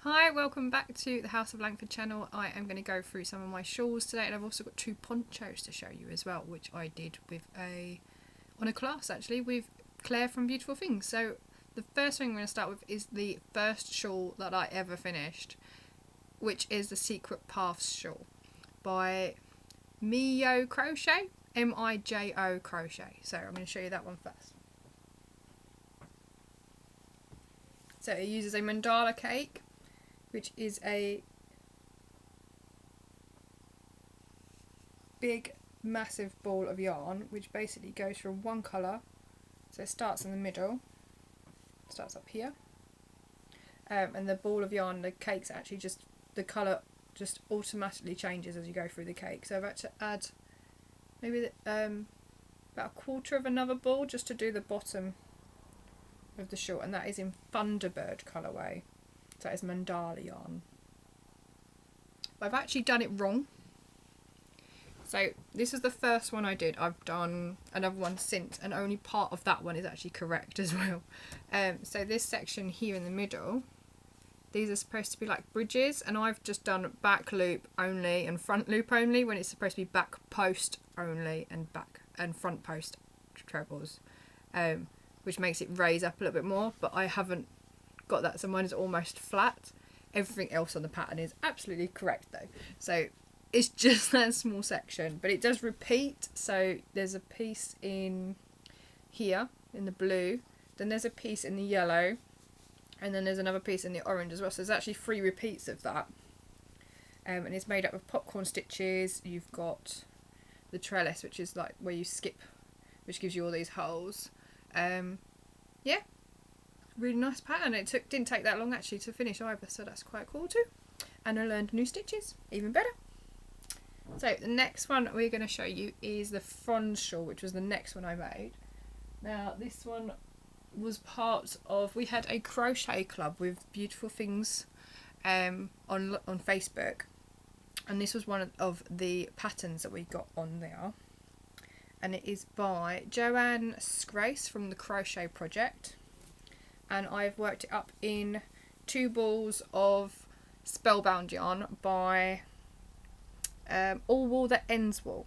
Hi, welcome back to the House of Langford channel. I am going to go through some of my shawls today, and I've also got two ponchos to show you as well, which I did with on a class actually with Claire from Beautiful Things. So the first thing I'm going to start with is the first shawl that I ever finished, which is the Secret Paths shawl by Mijo Crochet, M-I-J-O Crochet. So I'm going to show you that one first. So it uses a mandala cake, which is a big massive ball of yarn which basically goes from one colour, so it starts in the middle, starts up here, and the ball of yarn, the cake's actually just, the colour just automatically changes as you go through the cake. So I've had to add maybe about a quarter of another ball just to do the bottom of the shawl, and that is in Thunderbird colourway. So that is mandala yarn. But I've actually done it wrong. So this is the first one I did. I've done another one since, and only part of that one is actually correct as well. So this section here in the middle, these are supposed to be like bridges, and I've just done back loop only and front loop only, when it's supposed to be back post only and back and front post trebles, which makes it raise up a little bit more, but I haven't got that, so mine is almost flat. Everything else on the pattern is absolutely correct though, so it's just that small section, but it does repeat. So there's a piece in here in the blue, then there's a piece in the yellow, and then there's another piece in the orange as well, so there's actually 3 repeats of that, and it's made up of popcorn stitches. You've got the trellis, which is like where you skip, which gives you all these holes. Yeah, really nice pattern. It didn't take that long actually to finish either, so that's quite cool too. And I learned new stitches, even better. So the next one we're going to show you is the frond shawl, which was the next one I made. Now this one was part of, we had a crochet club with Beautiful Things on Facebook, and this was one of the patterns that we got on there, and it is by Joanne Scrace from the Crochet Project. And I've worked it up in 2 balls of Spellbound yarn by All Wool That Ends Wool,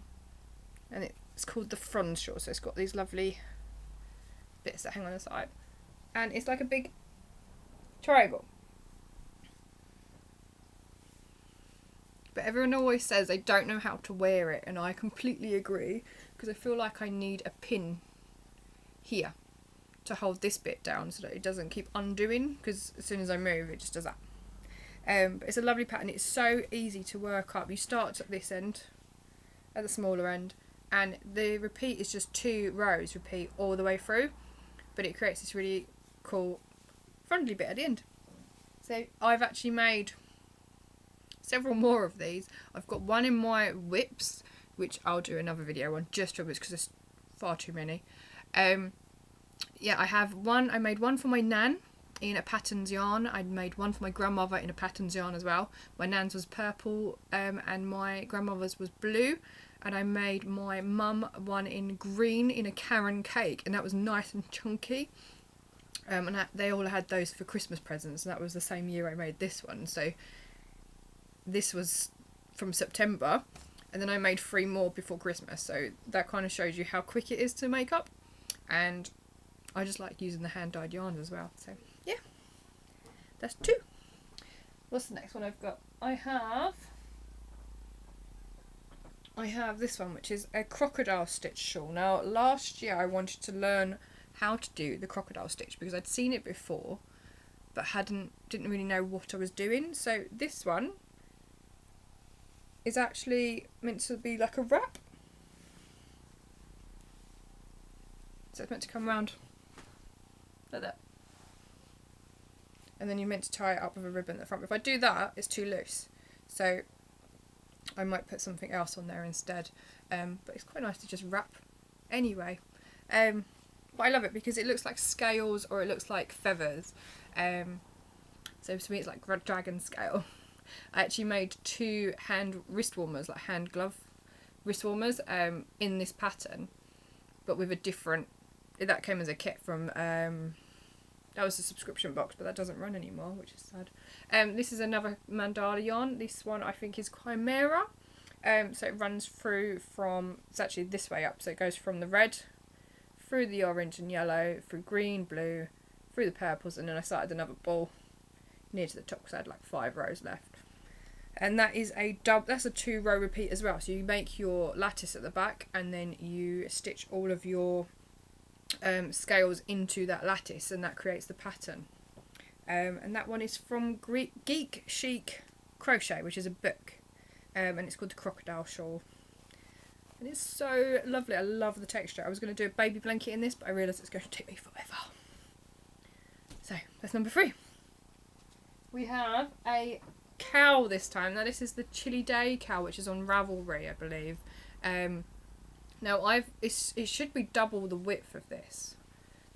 and it's called the frond shawl. So it's got these lovely bits that hang on the side, and it's like a big triangle. But everyone always says they don't know how to wear it, and I completely agree, because I feel like I need a pin here to hold this bit down so that it doesn't keep undoing, because as soon as I move it just does that. But it's a lovely pattern. It's so easy to work up. You start at this end, at the smaller end, and the repeat is just 2 rows repeat all the way through, but it creates this really cool frondly bit at the end. So I've actually made several more of these. I've got one in my whips, which I'll do another video on just for whips because there's far too many. Yeah, I have one. I made one for my nan in a patterns yarn. I made one for my grandmother in a patterns yarn as well. My nan's was purple, and my grandmother's was blue. And I made my mum one in green in a Karen cake, and that was nice and chunky. And they all had those for Christmas presents, and that was the same year I made this one. So this was from September, and then I made 3 more before Christmas. So that kind of shows you how quick it is to make up. And I just like using the hand-dyed yarn as well. So yeah, that's 2. What's the next one I've got? I have this one, which is a crocodile stitch shawl. Now last year I wanted to learn how to do the crocodile stitch because I'd seen it before but didn't really know what I was doing. So this one is actually meant to be like a wrap. So it's meant to come around like that, and then you're meant to tie it up with a ribbon at the front. But if I do that, it's too loose, so I might put something else on there instead. But it's quite nice to just wrap anyway. But I love it because it looks like scales or it looks like feathers. So to me it's like dragon scale. I actually made 2 hand wrist warmers, like hand glove wrist warmers, in this pattern, but with a different, that came as a kit from That was a subscription box, but that doesn't run anymore, which is sad. This is another Mandala yarn. This one I think is Chimera. So it runs through from, it's actually this way up, so it goes from the red, through the orange and yellow, through green, blue, through the purples, and then I started another ball near to the top because I had like 5 rows left. And that is that's a 2-row repeat as well. So you make your lattice at the back and then you stitch all of your scales into that lattice, and that creates the pattern. And that one is from Geek Chic Crochet, which is a book, and it's called the Crocodile Shawl. And it's so lovely. I love the texture. I was going to do a baby blanket in this, but I realised it's going to take me forever. So that's number 3. We have a cowl this time. Now this is the Chilly Day cowl, which is on Ravelry, I believe. Now it should be double the width of this,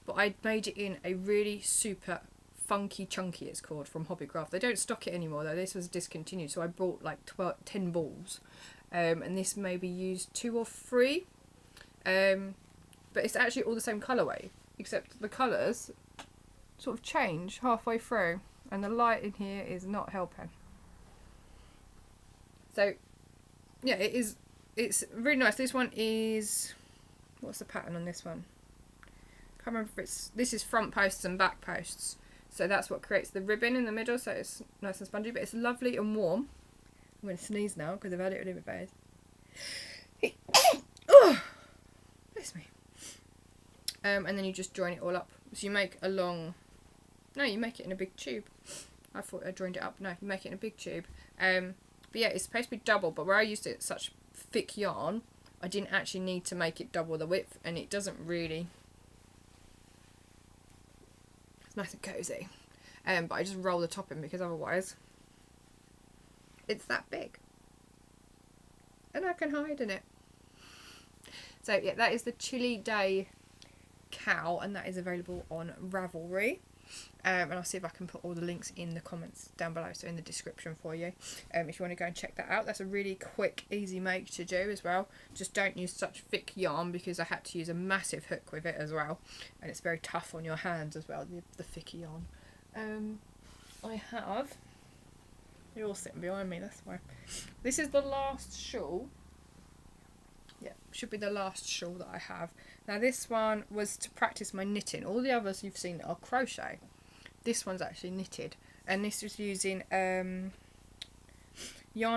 but I made it in a really super funky chunky, it's called, from Hobbycraft. They don't stock it anymore though. This was discontinued, so I bought like 10 balls, and this maybe used 2 or 3, but it's actually all the same colourway, except the colours sort of change halfway through, and the light in here is not helping. So yeah, it's really nice. This one is, what's the pattern on this one? Can't remember if this is front posts and back posts. So that's what creates the ribbon in the middle, so it's nice and spongy, but it's lovely and warm. I'm going to sneeze now because I've had it in my face. Oh, bless me. And then you just join it all up. So you make a long, no, you make it in a big tube. I thought I joined it up. No, you make it in a big tube. But yeah, it's supposed to be double, but where I used it such thick yarn, I didn't actually need to make it double the width, and it doesn't really. It's nice and cozy. But I just roll the top in because otherwise it's that big. And I can hide in it. So yeah, that is the Chilly Day cowl, and that is available on Ravelry. And I'll see if I can put all the links in the comments down below, so in the description for you, if you want to go and check that out. That's a really quick, easy make to do as well. Just don't use such thick yarn, because I had to use a massive hook with it as well, and it's very tough on your hands as well, the thicker yarn. I have, you're all sitting behind me, that's why. This is the last shawl. Yeah, should be the last shawl that I have. Now this one was to practice my knitting. All the others you've seen are crochet. This one's actually knitted, and this was using yarn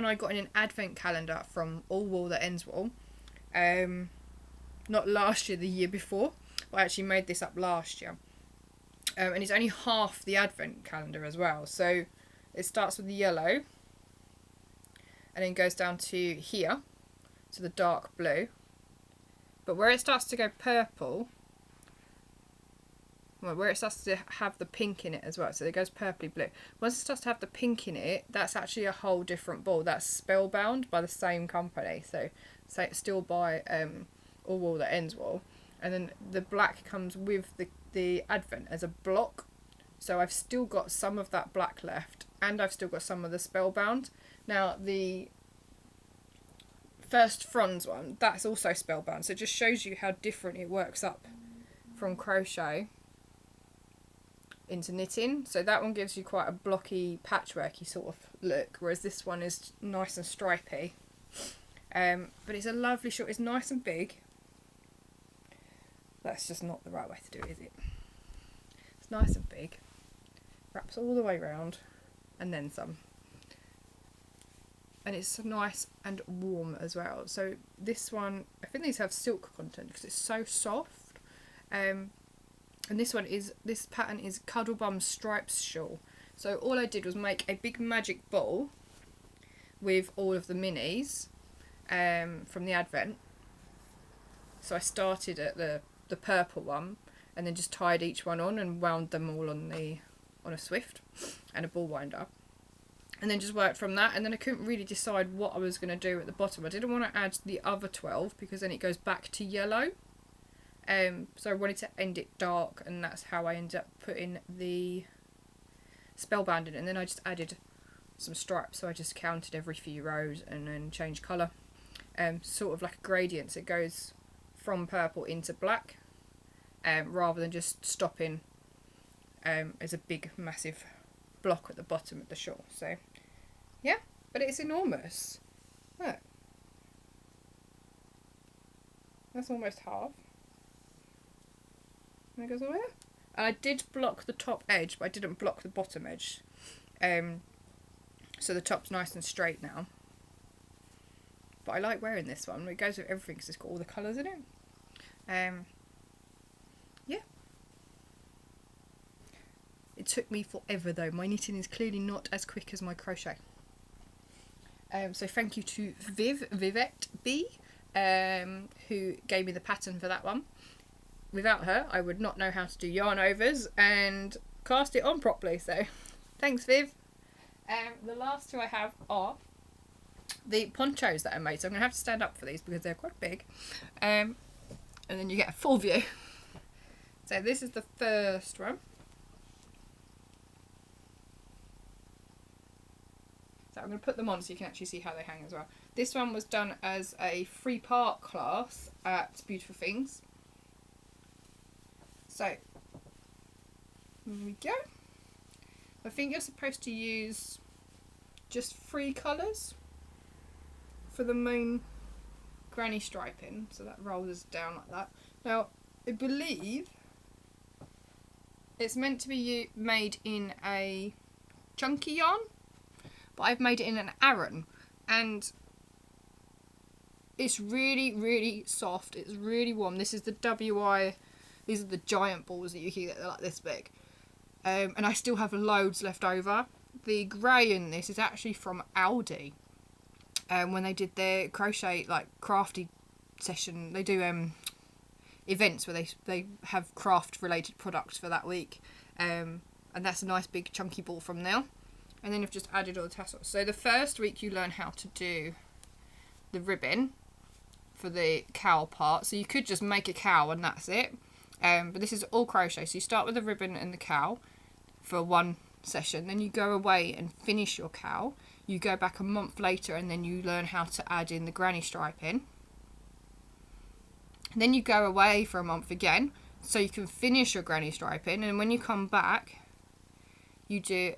I got in an advent calendar from All Wool That Ends Wool. Not last year, the year before. But I actually made this up last year. And it's only half the advent calendar as well. So it starts with the yellow and then goes down to here, to the dark blue. But where it starts to go purple, well, where it starts to have the pink in it as well, so it goes purpley blue. Once it starts to have the pink in it, that's actually a whole different ball. That's Spellbound by the same company, so it's still by All Wool That Ends Wool. And then the black comes with the Advent as a block, so I've still got some of that black left, and I've still got some of the Spellbound. Now the first Fronds one, that's also Spellbound, so it just shows you how different it works up from crochet into knitting. So that one gives you quite a blocky, patchworky sort of look, whereas this one is nice and stripy. But it's a lovely shawl. It's nice and big. That's just not the right way to do it, is it? It's nice and big, wraps all the way around, and then some. And it's nice and warm as well. So this one, I think these have silk content because it's so soft. And this pattern is Cuddlebum Stripes Shawl. So all I did was make a big magic ball with all of the minis from the Advent. So I started at the purple one, and then just tied each one on and wound them all on a Swift and a ball winder. And then just worked from that, and then I couldn't really decide what I was going to do at the bottom. I didn't want to add the other 12 because then it goes back to yellow. So I wanted to end it dark, and that's how I ended up putting the Spellbound in. And then I just added some stripes, so I just counted every few rows and then changed colour. Sort of like a gradient, so it goes from purple into black, rather than just stopping as a big massive block at the bottom of the shawl. So yeah, but it's enormous. Look, that's almost half. And it goes all there. And I did block the top edge, but I didn't block the bottom edge. So the top's nice and straight now. But I like wearing this one. It goes with everything because it's got all the colours in it. Yeah. It took me forever though. My knitting is clearly not as quick as my crochet. So thank you to Vivette B, who gave me the pattern for that one. Without her, I would not know how to do yarn overs and cast it on properly. So thanks, Viv. The last two I have are the ponchos that I made. So I'm going to have to stand up for these because they're quite big. And then you get a full view. So this is the first one. So I'm going to put them on so you can actually see how they hang as well. This one was done as a 3-part class at Beautiful Things. So, here we go. I think you're supposed to use just 3 colours for the main granny striping. So that rolls down like that. Now, I believe it's meant to be made in a chunky yarn, but I've made it in an Aran, and it's really, really soft. It's really warm. This is the WI. These are the giant balls that you can get. They're like this big. And I still have loads left over. The grey in this is actually from Aldi. When they did their crochet, like, crafty session, they do events where they have craft related products for that week. And that's a nice big chunky ball from now. And then you've just added all the tassels. So the first week you learn how to do the ribbon for the cowl part. So you could just make a cowl and that's it. But this is all crochet. So you start with the ribbon and the cowl for one session. Then you go away and finish your cowl. You go back a month later and then you learn how to add in the granny striping. And then you go away for a month again so you can finish your granny striping. And when you come back, you do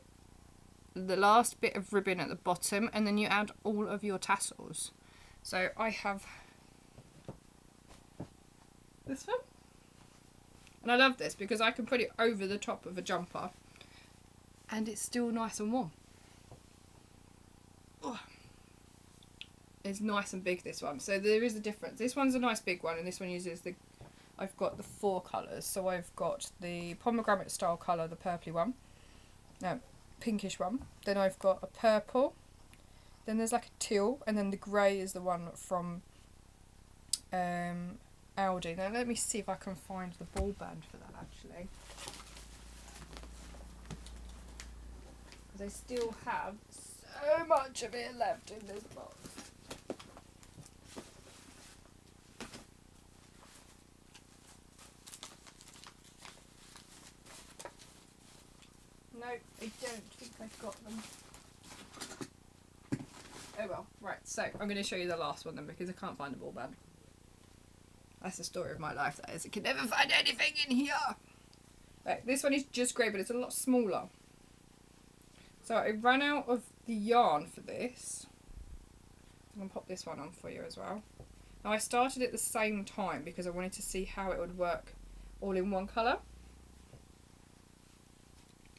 the last bit of ribbon at the bottom and then you add all of your tassels. So I have this one. And I love this because I can put it over the top of a jumper and it's still nice and warm. Oh. It's nice and big, this one. So there is a difference. This one's a nice big one and this one uses the... I've got the 4 colours. So I've got the pomegranate style colour, the purpley one. No, pinkish one. Then I've got a purple. Then there's like a teal. And then the grey is the one from Aldi. Now let me see if I can find the ball band for that actually. Because I still have so much of it left in this box. No, I don't think I've got them. Oh well, right, so I'm going to show you the last one then because I can't find the ball band. That's the story of my life, that is. I can never find anything in here. Right, this one is just grey, but it's a lot smaller. So I ran out of the yarn for this. I'm going to pop this one on for you as well. Now I started at the same time because I wanted to see how it would work all in one colour.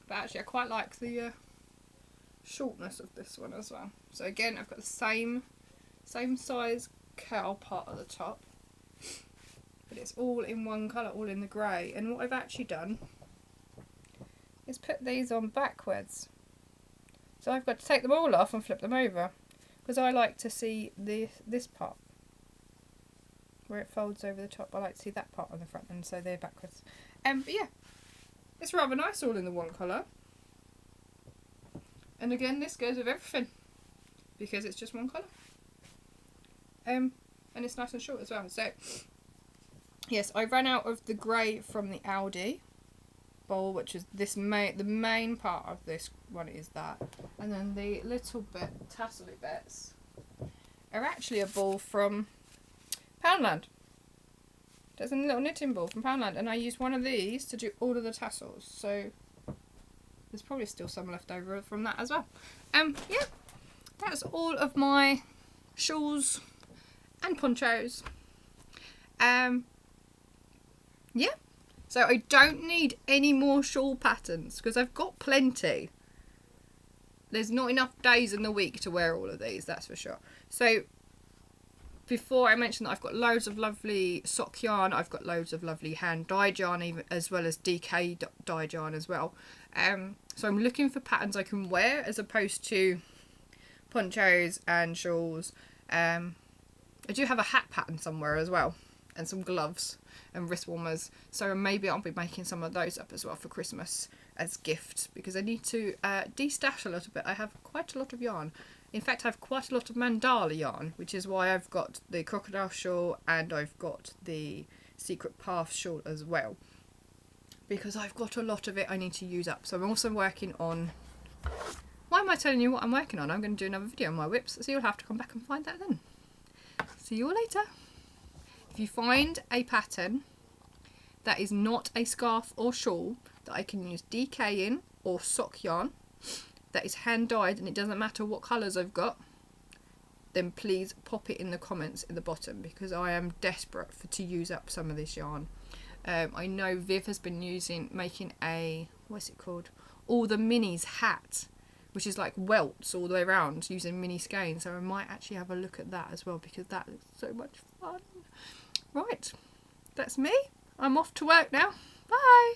But actually I quite like the shortness of this one as well. So again, I've got the same size cowl part at the top. But it's all in one colour, all in the grey. And what I've actually done is put these on backwards. So I've got to take them all off and flip them over. Because I like to see this part. Where it folds over the top. I like to see that part on the front, and so they're backwards. But yeah. It's rather nice all in the one colour. And again, this goes with everything. Because it's just one colour. And it's nice and short as well. So, yes, I ran out of the grey from the Aldi bowl, which is this the main part of this one is that. And then the little bit, tassel-y bits, are actually a ball from Poundland. There's a little knitting ball from Poundland, and I used one of these to do all of the tassels. So there's probably still some left over from that as well. Yeah, that's all of my shawls and ponchos. Yeah, so I don't need any more shawl patterns because I've got plenty. There's not enough days in the week to wear all of these, that's for sure. So before I mentioned that I've got loads of lovely sock yarn, I've got loads of lovely hand dyed yarn, even as well as DK dyed yarn as well. So I'm looking for patterns I can wear as opposed to ponchos and shawls. I do have a hat pattern somewhere as well, and some gloves and wrist warmers, so maybe I'll be making some of those up as well for Christmas as gifts, because I need to de-stash a little bit. I have quite a lot of yarn. In fact, I have quite a lot of Mandala yarn, which is why I've got the crocodile shawl and I've got the secret path shawl as well, because I've got a lot of it I need to use up. So I'm also working on, why am I telling you what I'm working on? I'm going to do another video on my whips, so you'll have to come back and find that then. See you all later. If you find a pattern that is not a scarf or shawl that I can use DK in, or sock yarn that is hand dyed and it doesn't matter what colours I've got, then please pop it in the comments at the bottom, because I am desperate to use up some of this yarn. I know Viv has been making a, what's it called, all the minis hat, which is like welts all the way around using mini skein, so I might actually have a look at that as well, because that looks so much fun. Right, that's me. I'm off to work now. Bye.